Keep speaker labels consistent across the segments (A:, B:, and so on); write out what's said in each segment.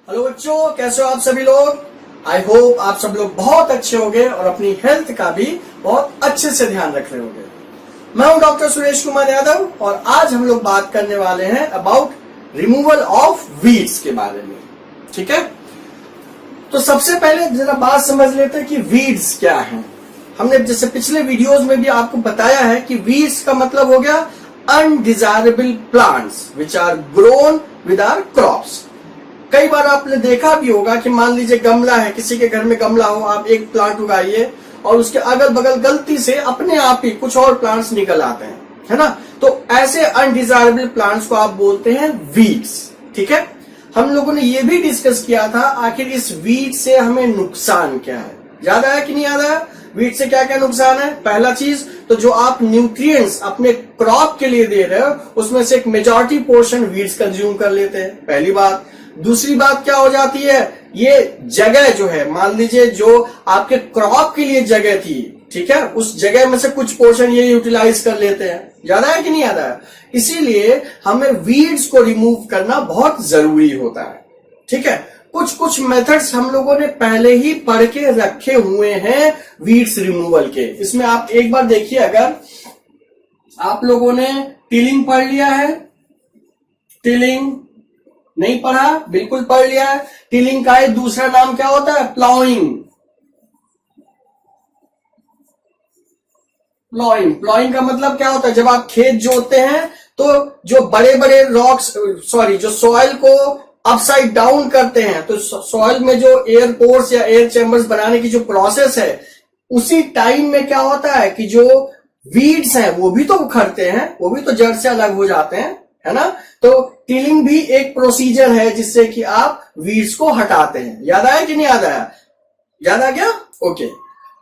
A: Hello बच्चों, कैसे हो आप सभी लोग। आई होप आप सब लोग बहुत अच्छे होंगे और अपनी हेल्थ का भी बहुत अच्छे से ध्यान रख रहे होंगे। मैं हूं डॉक्टर सुरेश कुमार यादव और आज हम लोग बात करने वाले हैं अबाउट रिमूवल ऑफ वीड्स के बारे में। ठीक है, तो सबसे पहले जरा बात समझ लेते हैं कि वीड्स क्या है। हमने जैसे पिछले वीडियोस में भी आपको बताया है कि वीड्स का मतलब हो गया undesirable plants which are grown with our crops. कई बार आपने देखा भी होगा कि मान लीजिए गमला है, किसी के घर में गमला हो, आप एक प्लांट उगाइए और उसके अगल बगल गलती से अपने आप ही कुछ और प्लांट्स निकल आते हैं, है ना। तो ऐसे अनडिजायरेबल प्लांट्स को आप बोलते हैं वीड्स। ठीक है, हम लोगों ने ये भी डिस्कस किया था आखिर इस वीड से हमें नुकसान क्या है। याद आया कि नहीं याद आया? वीड से क्या क्या नुकसान है? पहला चीज तो जो आप न्यूट्रिएंट्स अपने क्रॉप के लिए दे रहे हो उसमें से एक मेजॉरिटी पोर्शन वीड्स कंज्यूम कर लेते हैं, पहली बात। दूसरी बात क्या हो जाती है, ये जगह जो है, मान लीजिए जो आपके क्रॉप के लिए जगह थी, ठीक है, उस जगह में से कुछ पोर्शन ये यूटिलाइज कर लेते हैं। याद आया कि नहीं याद आया? इसीलिए हमें वीड्स को रिमूव करना बहुत जरूरी होता है। ठीक है, कुछ कुछ मेथड्स हम लोगों ने पहले ही पढ़ के रखे हुए हैं वीड्स रिमूवल के। इसमें आप एक बार देखिए, अगर आप लोगों ने टिलिंग पढ़ लिया है, टिलिंग नहीं पढ़ा, बिल्कुल पढ़ लिया है। टिलिंग का एक दूसरा नाम क्या होता है? प्लॉइंग। प्लॉइंग प्लॉइंग का मतलब क्या होता है? जब आप खेत जोतते हैं तो जो बड़े बड़े रॉक्स जो सॉइल को अपसाइड डाउन करते हैं, तो सॉइल में जो एयर पोर्स या एयर चैम्बर्स बनाने की जो प्रोसेस है, उसी टाइम में क्या होता है कि जो वीड्स हैं वो भी तो उखड़ते हैं, वो भी तो जड़ से अलग हो जाते हैं, है ना। तो टिलिंग भी एक प्रोसीजर है जिससे कि आप वीड्स को हटाते हैं। याद आया कि नहीं याद आया? याद आ गया? ओके,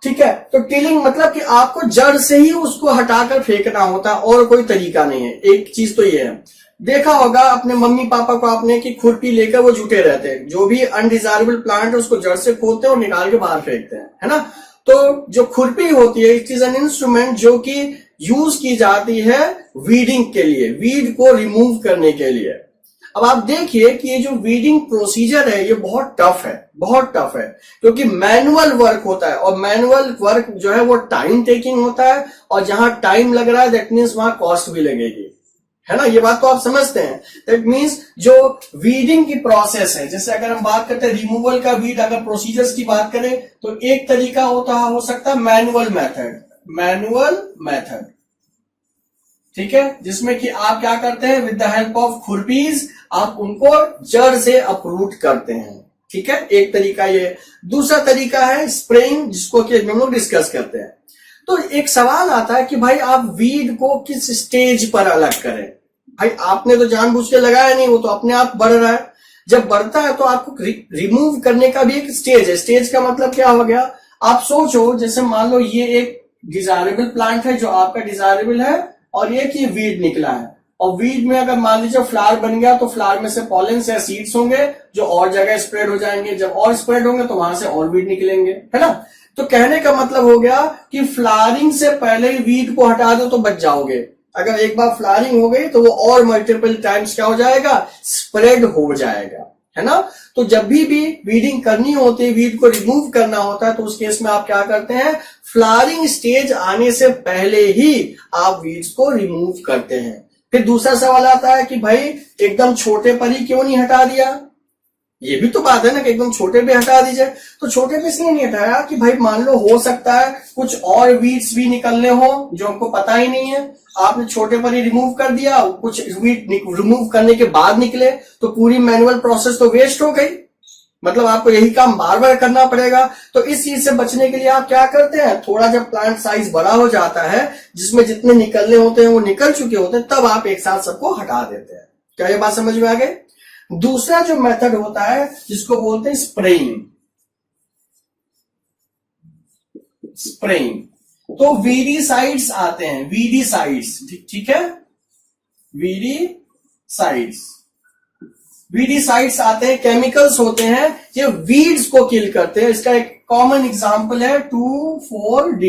A: ठीक है। तो टिलिंग मतलब कि आपको जड़ से ही उसको हटाकर फेंकना होता है और कोई तरीका नहीं है। एक चीज तो ये है, देखा होगा अपने मम्मी पापा को आपने कि खुरपी लेकर वो जुटे रहते हैं, जो भी अनडिजायरेबल प्लांट है उसको जड़ से खोदते हैं और निकाल के बाहर फेंकते हैं, है ना। तो जो खुरपी होती है, इट इज एन इंस्ट्रूमेंट जो कि यूज की जाती है वीडिंग के लिए, वीड को रिमूव करने के लिए। अब आप देखिए कि ये जो वीडिंग प्रोसीजर है ये बहुत टफ है, बहुत टफ है, क्योंकि मैनुअल वर्क होता है और मैनुअल वर्क जो है वो टाइम टेकिंग होता है, और जहां टाइम लग रहा है दैट मीन्स वहां कॉस्ट भी लगेगी, है ना। ये बात तो आप समझते हैं। दैट मीन्स जो वीडिंग की प्रोसेस है, जैसे अगर हम बात करते हैं रिमूवल का वीड, अगर प्रोसीजर्स की बात करें तो एक तरीका हो सकता है मैनुअल मेथड, ठीक है, जिसमें कि आप क्या करते हैं, विद द हेल्प ऑफ खुरपीज आप उनको जड़ से अपरूट करते हैं। ठीक है, एक तरीका ये। दूसरा तरीका है स्प्रेइंग, जिसको कि हम लोग डिस्कस करते हैं। तो एक सवाल आता है कि भाई आप वीड को किस स्टेज पर अलग करें। भाई आपने तो जानबूझ के लगाया नहीं, वो तो अपने आप बढ़ रहा है। जब बढ़ता है तो आपको रिमूव करने का भी एक स्टेज है। स्टेज का मतलब क्या हो गया, आप सोचो, जैसे मान लो ये एक डिजायरेबल प्लांट है जो आपका डिजायरेबल है, और एक ये वीड निकला है, और वीड में अगर मान लीजिए फ्लावर बन गया तो फ्लावर में से पॉलेंस या सीड्स होंगे जो और जगह स्प्रेड हो जाएंगे। जब और स्प्रेड होंगे तो वहां से और वीड निकलेंगे, है ना। तो कहने का मतलब हो गया कि फ्लावरिंग से पहले ही वीड को हटा दो तो बच जाओगे। अगर एक बार फ्लावरिंग हो गई तो वो और मल्टीपल टाइम्स क्या हो जाएगा, स्प्रेड हो जाएगा, है ना। तो जब भी वीडिंग करनी होती है, वीड को रिमूव करना होता है, तो उस केस में आप क्या करते हैं, फ्लावरिंग स्टेज आने से पहले ही आप वीड्स को रिमूव करते हैं। फिर दूसरा सवाल आता है कि भाई एकदम छोटे पर ही क्यों नहीं हटा दिया। ये भी तो बात है ना कि एकदम छोटे पे हटा दीजिए। तो छोटे पे इसलिए नहीं हटाया कि भाई मान लो हो सकता है कुछ और वीड्स भी निकलने हो जो हमको पता ही नहीं है, आपने छोटे पर ही रिमूव कर दिया, कुछ वीड रिमूव करने के बाद निकले तो पूरी मैनुअल प्रोसेस तो वेस्ट हो गई। मतलब आपको यही काम बार बार करना पड़ेगा। तो इस चीज से बचने के लिए आप क्या करते हैं, थोड़ा जब प्लांट साइज बड़ा हो जाता है, जिसमें जितने निकलने होते हैं वो निकल चुके होते हैं, तब आप एक साथ सबको हटा देते हैं। क्या ये बात समझ में आ गई? दूसरा जो मेथड होता है जिसको बोलते हैं स्प्रेइंग। तो वीडीसाइड्स आते हैं, वीडीसाइड्स, ठीक है, वीडीसाइड्स आते हैं, केमिकल्स होते हैं, ये वीड्स को किल करते हैं। इसका एक कॉमन एग्जांपल है 2,4-D।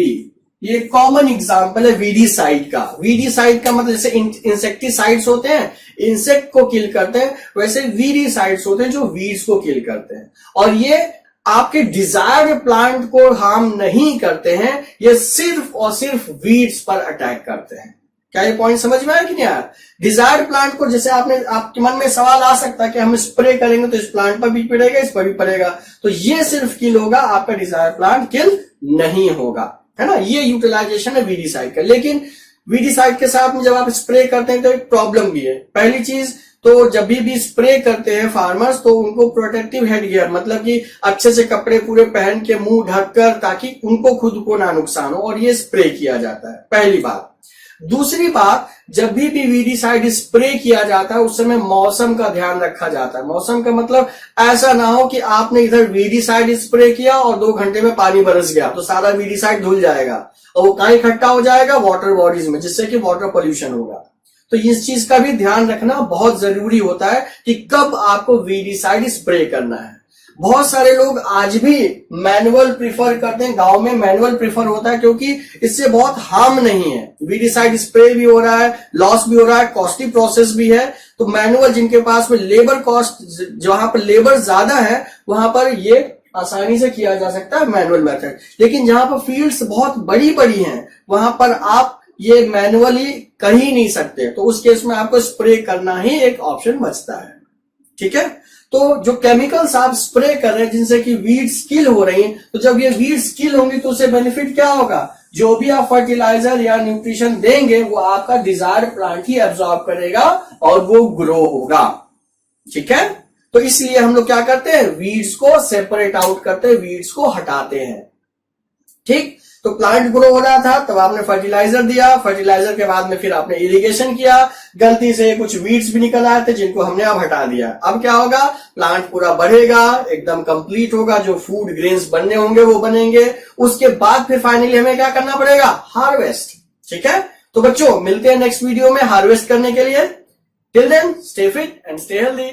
A: ये कॉमन एग्जांपल है वीडीसाइड का। वीडीसाइड का मतलब जैसे इंसेक्टिसाइड्स होते हैं, इंसेक्ट को किल करते हैं, वैसे वीडीसाइड्स होते हैं जो वीड्स को किल करते हैं। और ये आपके डिजायर्ड प्लांट को हार्म नहीं करते हैं, ये सिर्फ और सिर्फ वीड्स पर अटैक करते हैं। क्या ये पॉइंट समझ में आया कि नहीं आया? डिजायर्ड प्लांट को, जैसे आपके मन में सवाल आ सकता है कि हम स्प्रे करेंगे तो इस प्लांट पर भी पड़ेगा, इस पर भी पड़ेगा, तो ये सिर्फ किल होगा, आपका डिजायर्ड प्लांट किल नहीं होगा, है ना। ये यूटिलाइजेशन है वीडीसाइड का। लेकिन वीडीसाइड के साथ में जब आप स्प्रे करते हैं तो एक प्रॉब्लम भी है। पहली चीज तो जब भी स्प्रे करते हैं फार्मर्स, तो उनको प्रोटेक्टिव हेड गियर, मतलब कि अच्छे से कपड़े पूरे पहन के मुंह ढककर, ताकि उनको खुद को ना नुकसान हो, और ये स्प्रे किया जाता है, पहली बात। दूसरी बात, जब भी वीडीसाइड स्प्रे किया जाता है उस समय मौसम का ध्यान रखा जाता है। मौसम का मतलब ऐसा ना हो कि आपने इधर वीडीसाइड स्प्रे किया और 2 घंटे में पानी बरस गया तो सारा वीडीसाइड धुल जाएगा और वो कहाँ इकट्ठा हो जाएगा, वाटर बॉडीज में, जिससे कि वाटर पोल्यूशन होगा। तो इस चीज का भी ध्यान रखना बहुत जरूरी होता है कि कब आपको वीडीसाइड स्प्रे करना है। बहुत सारे लोग आज भी मैनुअल प्रीफर करते हैं, गांव में मैनुअल प्रीफर होता है क्योंकि इससे बहुत हार्म नहीं है। वीडीसाइड स्प्रे भी हो रहा है, लॉस भी हो रहा है, कॉस्टली प्रोसेस भी है। तो मैनुअल, जिनके पास में लेबर कॉस्ट, जहां पर लेबर ज्यादा है वहां पर ये आसानी से किया जा सकता है मैनुअल मेथड। लेकिन जहां पर फील्ड्स बहुत बड़ी बड़ी हैं वहां पर आप ये मैनुअली कर ही नहीं सकते, तो उस केस में आपको स्प्रे करना ही एक ऑप्शन बचता है। ठीक है, तो जो केमिकल्स आप स्प्रे कर रहे हैं जिनसे कि वीड्स किल हो रही हैं, तो जब ये वीड्स किल होंगी तो उससे बेनिफिट क्या होगा? जो भी आप फर्टिलाइजर या न्यूट्रिशन देंगे वो आपका डिजायर्ड प्लांट ही एब्जॉर्ब करेगा और वो ग्रो होगा। ठीक है, तो इसलिए हम लोग क्या करते हैं, वीड्स को सेपरेट आउट करते हैं, वीड्स को हटाते हैं। ठीक, तो प्लांट ग्रो हो रहा था तब आपने फर्टिलाइजर दिया, फर्टिलाइजर के बाद में फिर आपने इरिगेशन किया, गलती से कुछ वीड्स भी निकल आए थे जिनको हमने अब हटा दिया। अब क्या होगा, प्लांट पूरा बढ़ेगा, एकदम कंप्लीट होगा, जो फूड ग्रेन्स बनने होंगे वो बनेंगे। उसके बाद फिर फाइनली हमें क्या करना पड़ेगा, हार्वेस्ट। ठीक है, तो बच्चों मिलते हैं नेक्स्ट वीडियो में हार्वेस्ट करने के लिए। Till then stay fit and stay healthy.